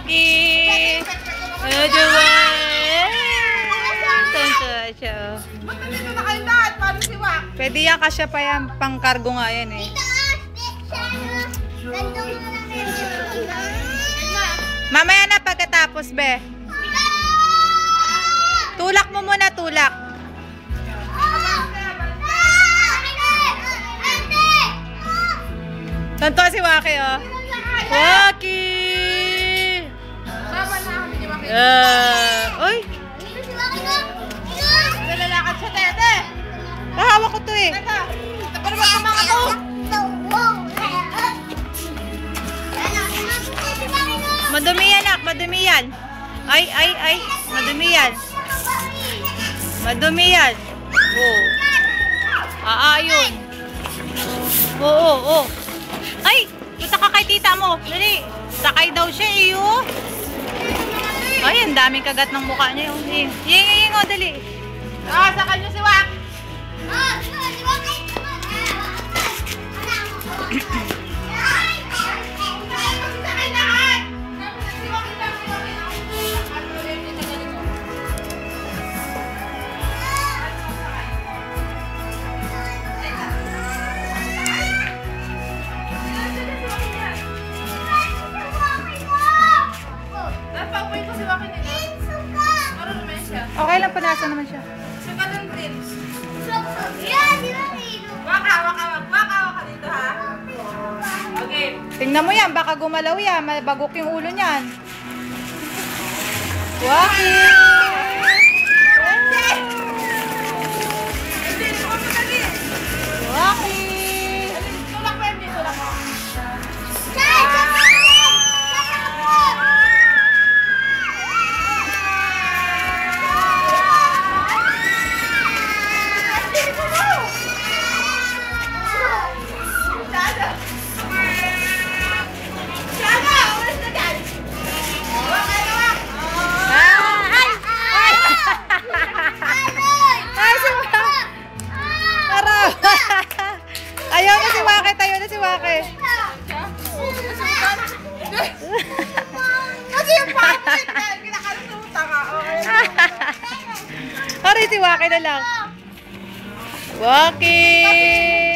Waki! Joel! Tonto siya. Ba't nandito na kayo lahat? Paano si Wak? Pwede yan, kasya pa yan. Pang-cargo nga yan eh. Mamaya na pagkatapos, be. Tulak mo muna, tulak. Tonto si Waki, oh. Waki! Sama na kami ni Wak. Uy! Nalalakad siya, tete. Hawak ko to eh. Teka, pero baka mga to. Madumi yan, nak. Madumi yan. Ay. Madumi yan. Madumi yan. Oo. Yun. Oo. Ay! Punta ka kay tita mo. Dali. Sakay daw siya eh, oh. Ay, ang daming kagat ng mukha niya. Ying, oh, dali. Sa kanya si Wak. Okay lang, panasa naman siya. Saka ng drinks. Waka dito, ha? Okay. Tingnan mo yan, baka gumalaw yan. Mabagok yung ulo niyan. Waki! Waki! Tulak pa yun, tulak mo. Ayaw na si Waki, tayo na si Waki. Kasi yung pangit, kinakalutan ka. Aray, si Waki na lang. Waki!